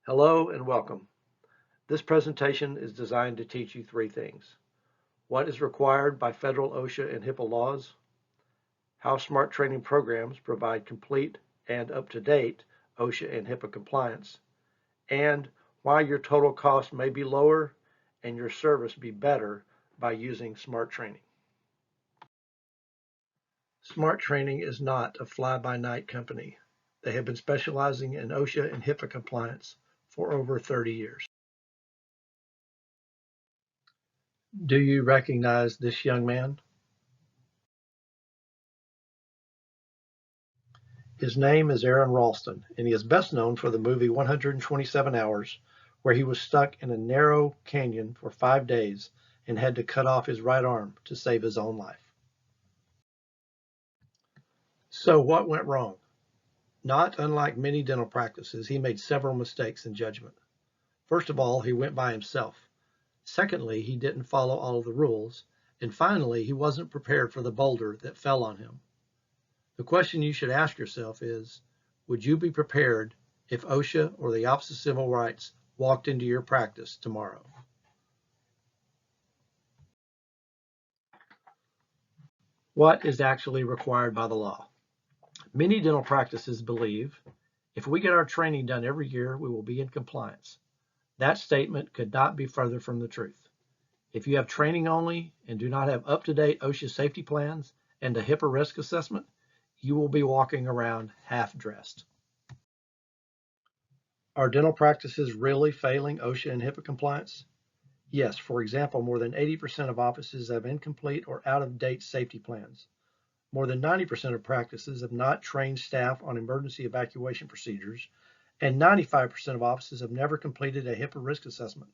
Hello and welcome. This presentation is designed to teach you three things. What is required by federal OSHA and HIPAA laws, how SMART training programs provide complete and up-to-date OSHA and HIPAA compliance, and why your total cost may be lower and your service be better by using SMART training. SMART training is not a fly-by-night company. They have been specializing in OSHA and HIPAA compliance for over 30 years. Do you recognize this young man? His name is Aaron Ralston, and he is best known for the movie 127 Hours, where he was stuck in a narrow canyon for 5 days and had to cut off his right arm to save his own life. So what went wrong? Not unlike many dental practices, he made several mistakes in judgment. First of all, he went by himself. Secondly, he didn't follow all of the rules. And finally, he wasn't prepared for the boulder that fell on him. The question you should ask yourself is, would you be prepared if OSHA or the Office of Civil Rights walked into your practice tomorrow? What is actually required by the law? Many dental practices believe if we get our training done every year, we will be in compliance. That statement could not be further from the truth. If you have training only and do not have up-to-date OSHA safety plans and a HIPAA risk assessment, you will be walking around half-dressed. Are dental practices really failing OSHA and HIPAA compliance? Yes, for example, more than 80% of offices have incomplete or out-of-date safety plans. More than 90% of practices have not trained staff on emergency evacuation procedures, and 95% of offices have never completed a HIPAA risk assessment.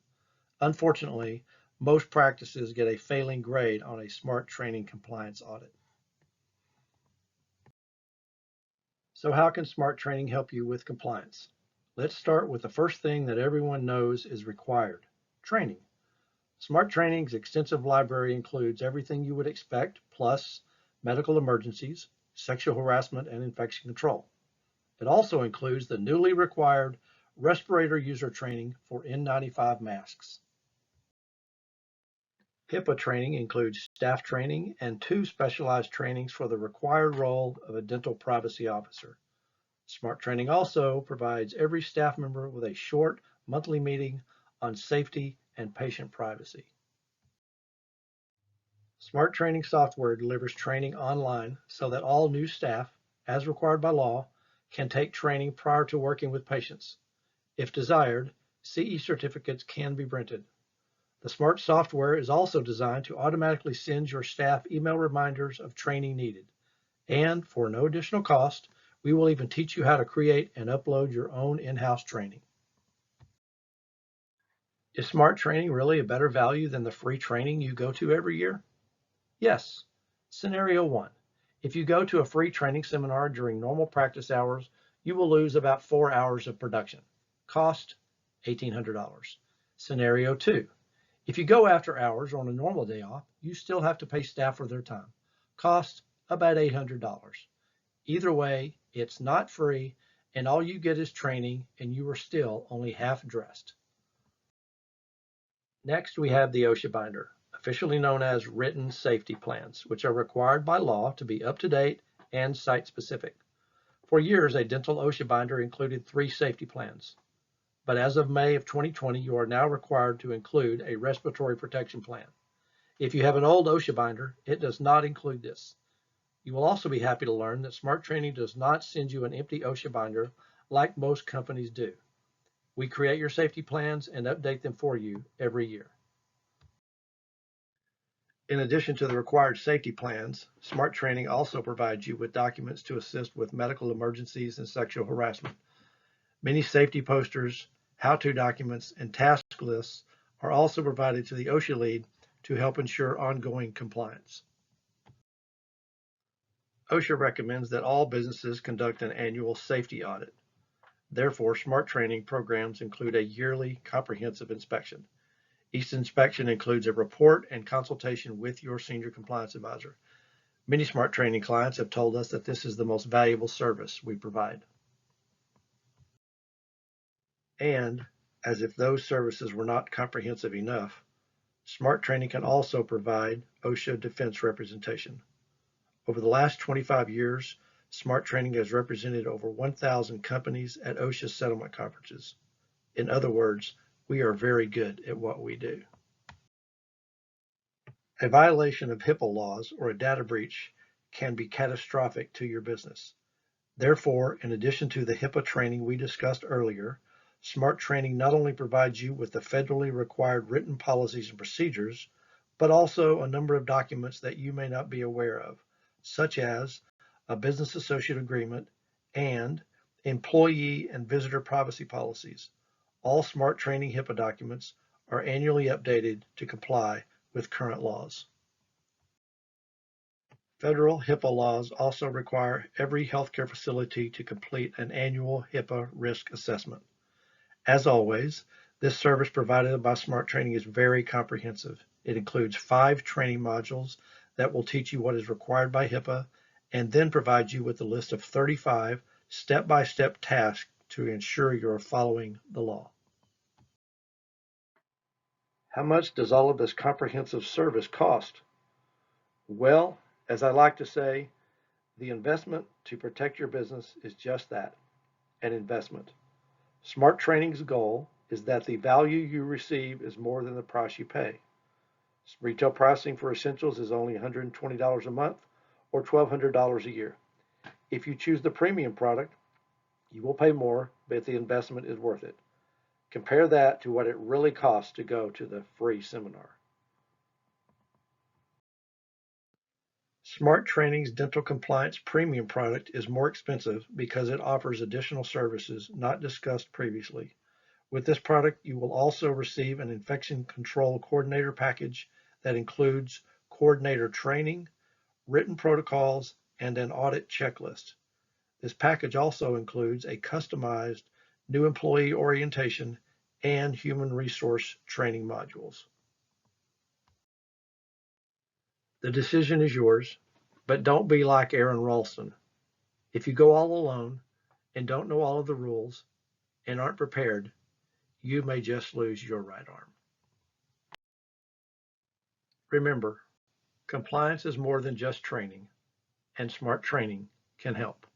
Unfortunately, most practices get a failing grade on a SMART training compliance audit. So how can SMART training help you with compliance? Let's start with the first thing that everyone knows is required: training. SMART training's extensive library includes everything you would expect, plus medical emergencies, sexual harassment, and infection control. It also includes the newly required respirator user training for N95 masks. HIPAA training includes staff training and 2 specialized trainings for the required role of a dental privacy officer. SMART training also provides every staff member with a short monthly meeting on safety and patient privacy. SMART training software delivers training online so that all new staff, as required by law, can take training prior to working with patients. If desired, CE certificates can be printed. The SMART software is also designed to automatically send your staff email reminders of training needed. And for no additional cost, we will even teach you how to create and upload your own in-house training. Is SMART training really a better value than the free training you go to every year? Yes. Scenario 1. If you go to a free training seminar during normal practice hours, you will lose about 4 hours of production. Cost, $1,800. Scenario 2. If you go after hours or on a normal day off, you still have to pay staff for their time. Cost, about $800. Either way, it's not free, and all you get is training, and you are still only half dressed. Next, we have the OSHA binder, officially known as written safety plans, which are required by law to be up-to-date and site-specific. For years, a dental OSHA binder included 3 safety plans. But as of May of 2020, you are now required to include a respiratory protection plan. If you have an old OSHA binder, it does not include this. You will also be happy to learn that SMART training does not send you an empty OSHA binder like most companies do. We create your safety plans and update them for you every year. In addition to the required safety plans, SMART training also provides you with documents to assist with medical emergencies and sexual harassment. Many safety posters, how-to documents, and task lists are also provided to the OSHA lead to help ensure ongoing compliance. OSHA recommends that all businesses conduct an annual safety audit. Therefore, SMART training programs include a yearly comprehensive inspection. Each inspection includes a report and consultation with your senior compliance advisor. Many SMART training clients have told us that this is the most valuable service we provide. And, as if those services were not comprehensive enough, Smart Training can also provide OSHA defense representation. Over the last 25 years, Smart Training has represented over 1,000 companies at OSHA settlement conferences. In other words, we are very good at what we do. A violation of HIPAA laws or a data breach can be catastrophic to your business. Therefore, in addition to the HIPAA training we discussed earlier, Smart Training not only provides you with the federally required written policies and procedures, but also a number of documents that you may not be aware of, such as a business associate agreement and employee and visitor privacy policies. All Smart Training HIPAA documents are annually updated to comply with current laws. Federal HIPAA laws also require every healthcare facility to complete an annual HIPAA risk assessment. As always, this service provided by Smart Training is very comprehensive. It includes 5 training modules that will teach you what is required by HIPAA and then provide you with a list of 35 step-by-step tasks to ensure you're following the law. How much does all of this comprehensive service cost? Well, as I like to say, the investment to protect your business is just that, an investment. Smart Training's goal is that the value you receive is more than the price you pay. Retail pricing for essentials is only $120 a month or $1,200 a year. If you choose the premium product, you will pay more, but the investment is worth it. Compare that to what it really costs to go to the free seminar. Smart Training's dental compliance premium product is more expensive because it offers additional services not discussed previously. With this product, you will also receive an infection control coordinator package that includes coordinator training, written protocols, and an audit checklist. This package also includes a customized new employee orientation and human resource training modules. The decision is yours, but don't be like Aaron Ralston. If you go all alone and don't know all of the rules and aren't prepared, you may just lose your right arm. Remember, compliance is more than just training, and Smart Training can help.